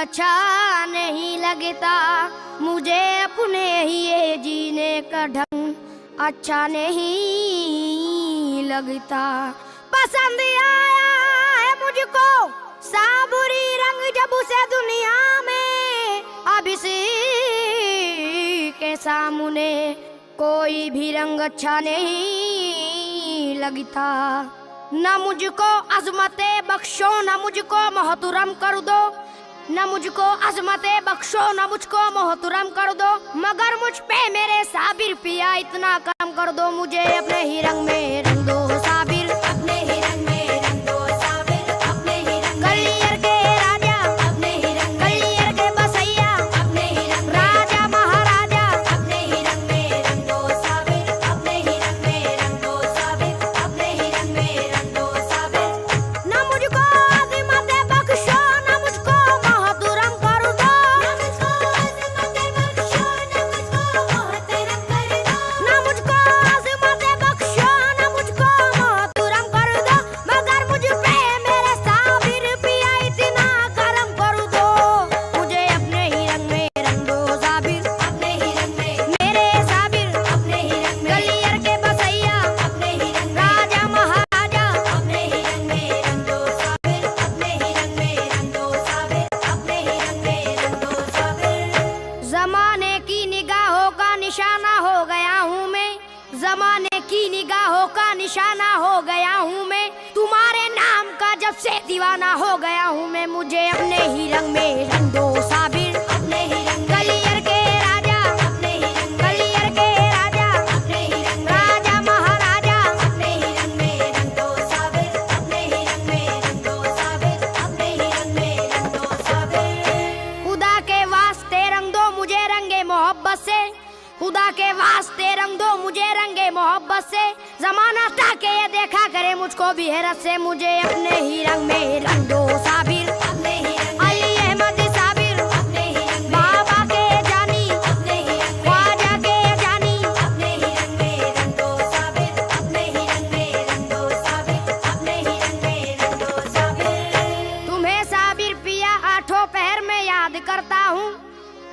अच्छा नहीं लगता, मुझे अपने ही ये जीने का ढंग अच्छा नहीं लगता। पसंद आया है मुझको साबुरी रंग जब उसे दुनिया में, अब इसी के सामने कोई भी रंग अच्छा नहीं लगता। न मुझको अज़मते बख्शो न मुझको मोहतरम कर दो, न मुझको अज़मते बख्शो न मुझको मोहतरम कर दो, मगर मुझ पे मेरे साबिर पिया इतना करम कर दो, मुझे अपने ही रंग में रंग दो साबिर, अपने ही रंग में रंग दो साबिर, अपने ही रंग गलियर के राजा, अपने ही रंग गलियर के बसैया, अपने ही रंग राजा महाराजा, अपने ही रंग में रंग दो साबिर, अपने ही रंग में रंग दो साबिर, अपने ही रंग में रंग दो साबिर। न मुझको अज़मते बख्शो न मुझको मोहतरम कर दो, न मुझको अज़मते बख्शो न मुझको मोहतरम कर दो, न मुझको अज़मते बख्शो न मुझको मोहतरम कर दो, मगर मुझ पे मेरे साबिर पिया इतना करम कर दो, मुझे अपने ही रंग में रंग दो साबिर, अपने ही रंग में मेरे साबिर, अपने ही रंग में गलियर के बसैया, अपने ही रंग राजा महाराजा, अपने ही रंग में रंग दो साबिर, अपने ही रंग में रंग दो साबिर, अपने ही रंग में रंग दो साबिर। ज़माने की निगाहों का निशाना हो गया हूँ मैं, ज़माने की निगाहों का निशाना हो गया हूँ मैं, तुम्हारे नाम का जब से दीवाना हो गया हूँ मैं, मुझे अपने ही रंग में रंग दो साबिर, अपने ही रंग गलियर के राजा, अपने ही रंग गलियर के राजा, अपने ही रंग राजा महाराजा, अपने ही रंग में रंग दो साबिर, अपने ही रंग में रंग दो साबिर, अपने ही रंग में रंग दो साबिर। खुदा के वास्ते रंग दो मुझे रंगे मोहब्बत से, खुदा के वास्ते रंग दो मुझे रंगे मोहब्बत से, जमाना ताके ये देखा करे मुझको भी हैरत से, मुझे अपने ही रंग में रंग दो साबिर, अपने ही रंग अली अहमद साबिर, अपने ही रंग बाबा के जानी, अपने ही रंग ख्वाजा के जानी, अपने ही रंग में रंग दो साबिर, अपने ही रंग में रंग दो साबिर, अपने ही रंग में रंग दो साबिर। तुम्हें साबिर पिया आठों पहर में याद करता हूँ,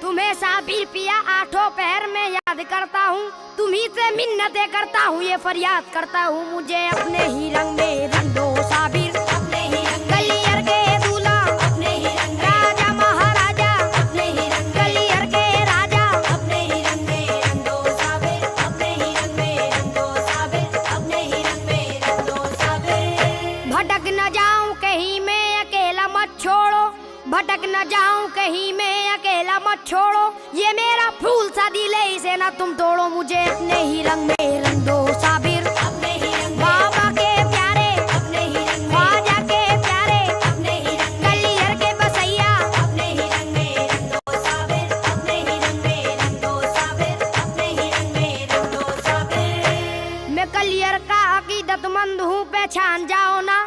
तुम्हें साबिर पिया आठों पहर में याद करता हूँ, तुम्ही से मिन्नतें करता हूँ, ये फरियाद करता हूँ, मुझे अपने ही रंग में रंग दो साबिर, अपने ही रंग गलियर के दूल्हा, अपने ही रंग राजा महाराजा, अपने ही रंग गलियर के राजा, अपने ही रंग में रंग दो साबिर, अपने ही रंग में रंग दो साबिर, अपने ही रंग में रंग दो साबिर। भटक न जाऊं कहीं मैं अकेला मत छोड़ो, भटक न जाऊं कहीं मैं अकेला मत छोड़ो, ये मेरा फूल सा दिल है इसे ना तुम तोड़ो, मुझे अपने ही रंग में रंग दो साबिर, अपने ही रंग बाबा के प्यारे, अपने ही रंग ख्वाजा के प्यारे, अपने ही रंग गलियर के बसैया, अपने ही रंग में रंग दो साबिर, अपने ही रंग में रंग दो साबिर, अपने ही रंग में रंग दो साबिर। मैं गलियर का अकीदतमंद हूँ पहचान जाओ ना,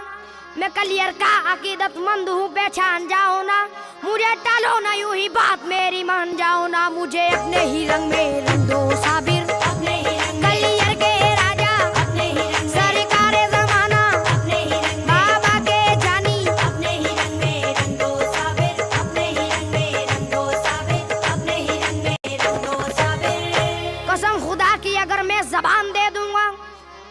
मैं कलियर का अकीदतमंद हूँ पहचान जाओ ना, मुझे टालो ना यूं ही बात मेरी मान जाओ ना, मुझे अपने ही रंग में रंग दो साबिर, अपने ही रंग कलियर के राजा, अपने ही रंग सरकारे ज़माना, अपने ही रंग बाबा के जानी, अपने ही रंग में रंग दो साबिर, अपने ही रंग में रंग दो साबिर, अपने ही रंग में रंग दो साबिर। कसम खुदा की अगर मैं ज़बान दे दूंगा,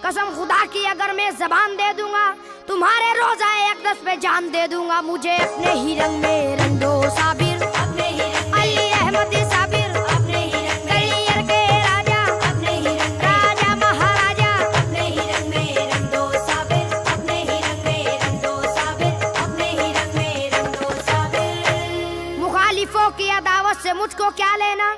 कसम खुदा की अगर मैं ज़बान दे दूंगा, तुम्हारे रोज़ाए अक़दस पे जान दे दूंगा, मुझे अपने ही रंग में रंग दो साबिर, अपने ही रंग अली अहमद साबिर, अपने ही रंग गलियर के राजा, अपने ही रंग राजा महाराजा, अपने ही रंग में रंग दो साबिर, अपने ही रंग में रंग दो साबिर, अपने ही रंग में रंग दो साबिर। मुखालिफों की अदावत से मुझको क्या लेना,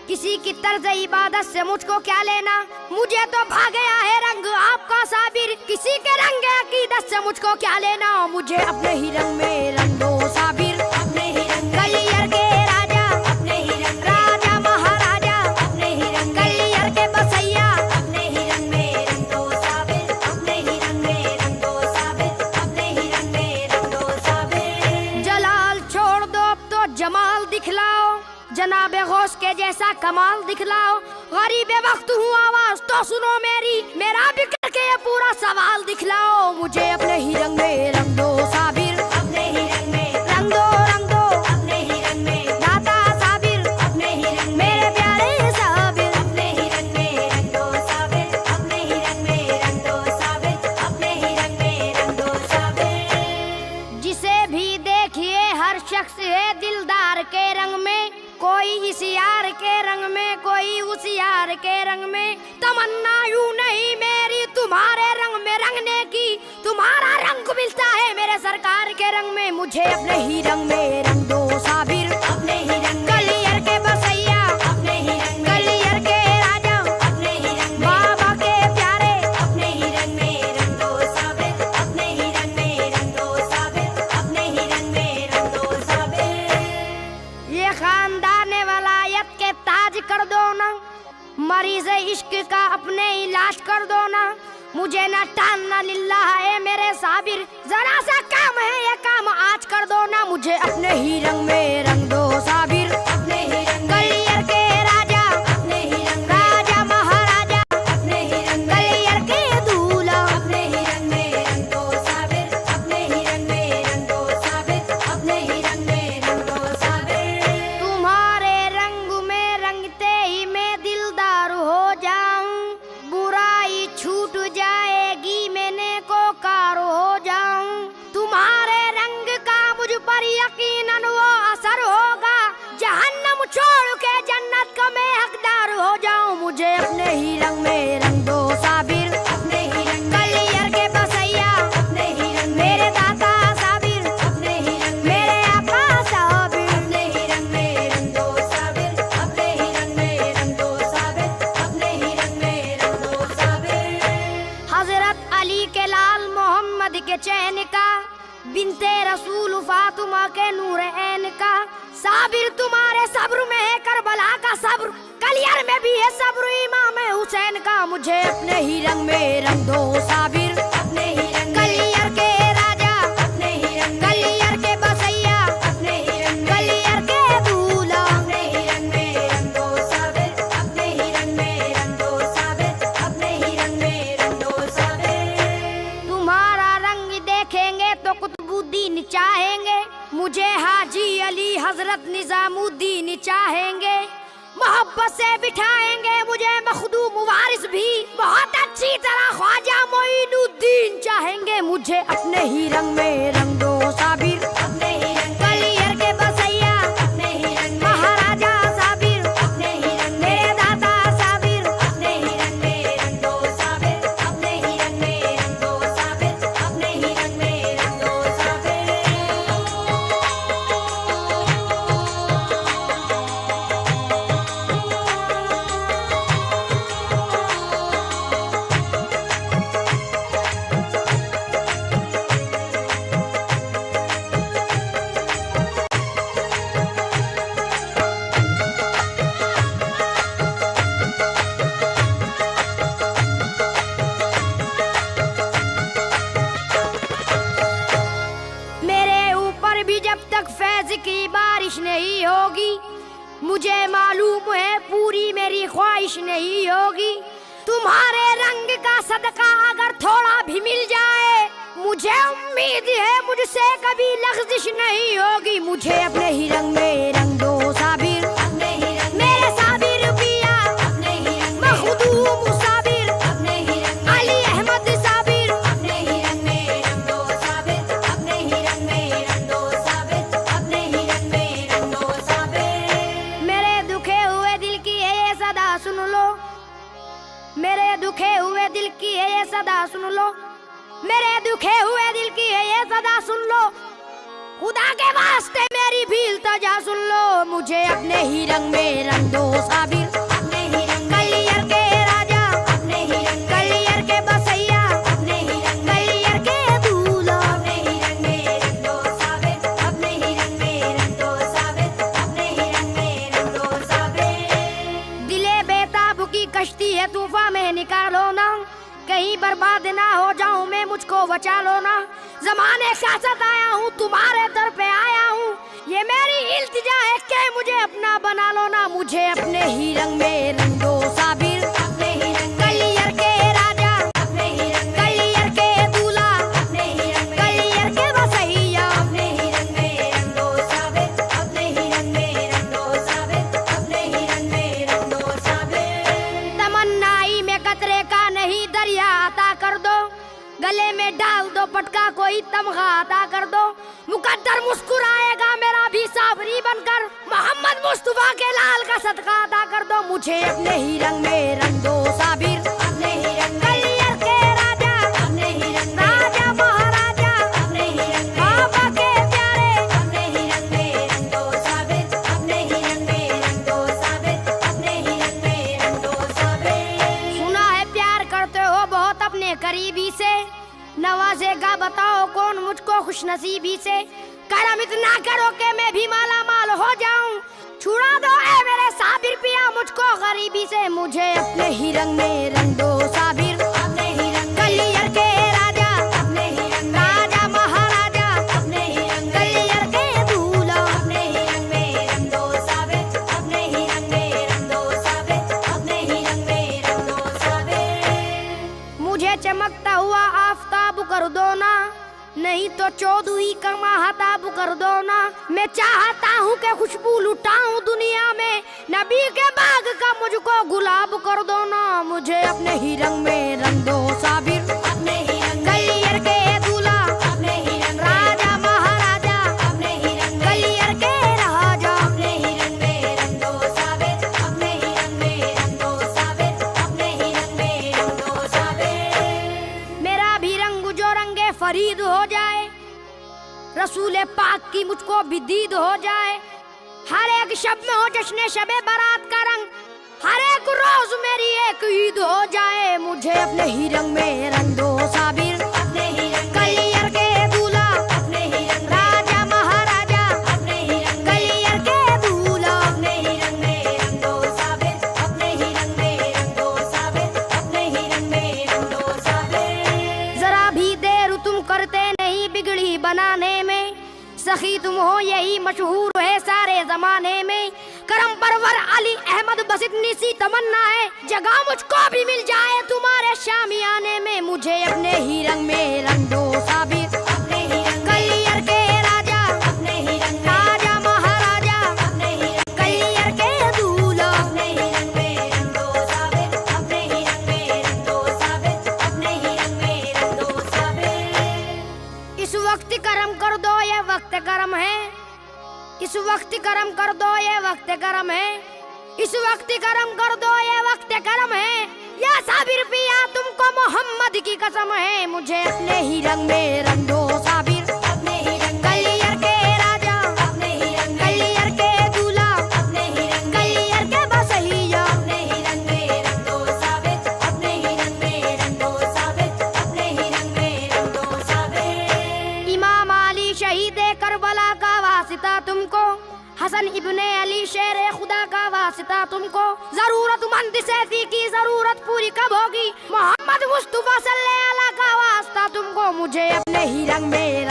किसी की तर्ज इबादत से मुझको क्या लेना, मुझे तो भा गया है रंग आपका साबिर, किसी के रंग अकीदत से मुझको क्या लेना, मुझे अपने ही रंग में रंग दो साबिर, अपने ही रंग गलियर के राजा, अपने ही रंग राजा महाराजा, अपने ही रंग गलियर के बसैया, अपने ही रंग में रंग दो साबिर, अपने ही रंग में रंग दो साबिर, अपने ही रंग में रंग दो साबिर। जलाल छोड़ दो अब तो जमाल दिखलाओ, जनाबे गौस के जैसा कमाल दिखलाओ, गरीबे वक्त हूँ आवाज तो सुनो मेरी, मेरा भी करके ये पूरा सवाल दिखलाओ, मुझे अपने ही रंग में रंग दो साबिर, अपने ही रंग में रंग दो, अपने ही हर शख्स है दिलदार के रंग में, कोई इस यार के रंग में, कोई उस यार के रंग में। तमन्ना यूं नहीं मेरी तुम्हारे रंग में रंगने की, तुम्हारा रंग मिलता है मेरे सरकार के रंग में। मुझे अपने ही रंग में रंग दो साबिर, अपने ही रंग। गलियर के बसैया अपने ही रंग, गलियर के राजा अपने ही रंग, बाबा के प्यारे अपने ही रंग में रंग दो साबिर, अपने ही रंग में रंग दो साबिर, अपने ही रंग में रंग दो साबिर। ये खानदान वलायत के ताज कर दो ना, मरीज इश्क का अपने इलाज कर दो ना। मुझे ना टालना लिल्ला है मेरे साबिर, जरा सा काम है ये काम आज कर दो ना। मुझे अपने ही रंग में रंग दो साबिर, अपने ही रंग। गलियर के राजा अपने ही रंग, राजा महाराजा अपने ही रंग, गलियर के दूल्हा अपने ही रंग में रंग दो साबिर, अपने ही रंग में रंग दो साबिर, अपने ही रंग में रंग दो साबिर। तुम्हारे रंग में रंगते ही मैं दिलदार हो जाऊं, बुराई छूट जाएगी मैंने को कार हो जाऊं। तुम्हारे रंग का मुझ पर यकीनन वो असर होगा, जहन्नम छोड़ के जन्नत का मैं हकदार हो जाऊं। मुझे अपने ही रंग में रंग दो साबिर, अपने ही रंग। गलियर के बसैया अपने ही रंग, मेरे दाता साबिर अपने ही रंग, मेरे आपा साबिर अपने ही रंग में रंग दो साबिर, अपने ही रंग में रंग दो साबिर, अपने ही रंग में रंग दो साबिर। हजरत अली के लाल मोहम्मद के चैन का, बिनते रसूल फातिमा के नूर ऐन का, साबिर तुम्हारे सब्र में है करबला का सब्र, कलियर में भी है सब्र इमाम हुसैन का। मुझे अपने ही रंग में रंग दो साबिर, अपने ही रंग। गलियर के राजा अपने ही रंग, गलियर के बसैया अपने ही रंग, गलियर के दूल्हा अपने ही रंग में रंग दो साबिर, अपने ही रंग में रंग दो साबिर, अपने ही रंग में रंग दो साबिर। तुम्हारा रंग देखेंगे तो कुतुबुद्दीन चाहेंगे, मुझे हाजी अली हजरत निजामुद्दीन चाहेंगे। मोहब्बत से बिठाएंगे मुझे मखदूम वारिस भी, बहुत अच्छी तरह ख्वाजा मोइनुद्दीन चाहेंगे। मुझे अपने ही रंग में रंग दो साबिर, अपने ही रंग। गलियर के बसैया अपने ही रंग, महाराजा साबिर अपने ही रंग, मेरे दाता साबिर अपने ही रंग में रंग दो साबिर, अपने ही रंग में रंग दो साबिर, अपने ही रंग में रंग दो साबिर। मेरे ऊपर भी जब तक फैज की बारिश नहीं होगी, मुझे मालूम है पूरी मेरी ख्वाहिश नहीं होगी। तुम्हारे रंग का सदका अगर थोड़ा भी मिल जाए, मुझे उम्मीद है मुझसे कभी लग़्ज़िश नहीं होगी। मुझे अपने ही रंग में रंग दो साबिर, अपने ही रंग। मेरे साबिर पिया अपने ही रंग, मखदूम साबिर अपने ही रंग, अली अहमद साबिर अपने ही रंग में रंग दो साबिर, अपने ही रंग में रंग दो साबिर, अपने ही रंग में रंग दो साबिर। मेरे दुखे हुए दिल की है ये सदा सुन लो, मेरे दुखे हुए दिल की है ये सदा सुन लो, मेरे दुखे हुए दिल की है ये सदा सुन लो। खुदा के वास्ते मेरी भी इल्तिजा सुन लो। मुझे अपने ही रंग में रंग दो साबिर, अपने ही रंग। गलियर के राजा अपने ही रंग, गलियर के बसैया अपने ही रंग, गलियर के दूल्हा अपने ही रंग में रंग दो साबिर, अपने ही रंग में रंग दो साबिर, अपने ही रंग में रंग दो साबिर। दिले बेताब की कश्ती है तूफान में निकालो ना, कहीं बर्बाद ना हो जाऊं मैं, मुझको बचा लो ना। ज़माने का साथ आया हूँ तुम्हारे दर पे आया हूँ, ये मेरी इल्तिजा है कि मुझे अपना बना लो ना। मुझे अपने ही रंग में रंग दो साबिर, अपने ही रंग। गलियर के राजा अपने ही रंग, गलियर के दूल्हा अपने ही रंग, गलियर के बसैया अपने ही रंग में रंग दो साबिर, अपने ही रंग में रंग दो साबिर, अपने ही रंग में रंग दो साबिर। तमन्नाई में कतरे का नहीं दरिया अता कर दो, गले में डाल दो पटका कोई तमगा अता कर दो। मुकद्दर मुस्कुराएगा मेरे का सदका अदा कर दो, मुझे अपने ही रंग में रंग दो साबिर, अपने ही रंग में। कलियर के राजा, अपने ही रंग में। राजा महाराजा, अपने ही रंग में। बाबा के प्यारे, अपने ही रंग में रंग दो साबिर, अपने ही रंग में रंग दो साबिर, अपने ही रंग में रंग दो साबिर। सुना है प्यार करते हो बहुत अपने करीबी से, नवाजेगा बताओ कौन मुझको खुशनसीबी से। करम इतना करो कि मैं भी माला माल हो जाऊं, छुड़ा दो ऐ मेरे साबिर पिया मुझको गरीबी से, मुझे अपने ही रंग में रंग दो साबिर, अपने ही रंग। कलियर के राजा, अपने ही रंग। राजा महाराजा, अपने ही रंग। कलियर के दूल्हा, अपने ही रंग में रंग दो साबिर, अपने ही रंग में रंग दो साबिर, अपने ही रंग में रंग दो साबिर। मुझे चमकता हुआ आफताब कर दो ना, नहीं तो चौदहवीं का महताब कर दो ना। मैं चाहता हूँ कि खुशबू लुटाऊं दुनिया में, नबी के बाग का मुझको गुलाब कर दो ना, मुझे अपने ही रंग में रंग दो साबिर, अपने ही रंग। कलियर के दूल्हा, अपने ही रंग। राजा महाराजा, अपने ही रंग। कलियर के राजा, अपने ही रंग में रंग दो साबिर, अपने ही रंग में रंग दो साबिर, अपने ही रंग में रंग दो साबिर। मेरा भी रंग जो रंगे फरीद हो जाए, रसूले पाक की मुझको भी दीद हो जाए। हर एक शब में हो जश्न शबे बारात का रंग, हर एक रोज मेरी एक ईद हो जाए, मुझे अपने ही रंग में रंग दो साबिर, अपने ही रंग। कलियर के दूल्हा, अपने ही रंग। राजा महाराजा, अपने ही रंग। कलियर के दूल्हा, अपने ही रंग में रंग दो साबिर, अपने ही रंग में रंग दो साबिर, अपने ही रंग में रंग दो साबिर। जरा भी देर तुम करते नहीं बिगड़ी बनाने में, सखी तुम हो यही मशहूर है सारे जमाने में। करम परवर अली अहमद बस इतनी सी तमन्ना है, जगह मुझको भी मिल जाए तुम्हारे शामियाने में, मुझे अपने ही रंग में रंग दो साबिर, अपने ही रंग। कलियर के राजा, अपने ही रंग। राजा महाराजा, अपने ही रंग। कलियर के दूल्हा, अपने ही रंग में रंग दो साबिर, अपने ही रंग में रंग दो साबिर, अपने ही रंग में रंग दो साबिर। इस वक्त करम कर दो ये वक्त करम है, इस वक्त करम कर दो ये वक्त करम है, इस वक्त करम कर दो ये वक्त करम है। या साबिर पिया तुमको मोहम्मद की कसम है, मुझे अपने ही रंग में रंग दो साबिर, अपने ही रंग। कलियर के राजा, अपने ही रंग। कलियर के दूल्हा, अपने ही रंग। कलियर के बसैया, अपने ही रंग में रंग दो साबिर, अपने ही रंग में रंग दो साबिर, अपने ही रंग में रंग दो साबिर। इमाम अली शहीद करबला का वासिता तुमको, हसन इब्ने अली शेर खुदा का वासिता तुमको, जरूरतमंद सैफी की जरूरत पूरी कब होगी, मोहम्मद मुस्तफा सल्लल्लाहु अलैहि का वास्ता तुमको, मुझे अपने ही रंग में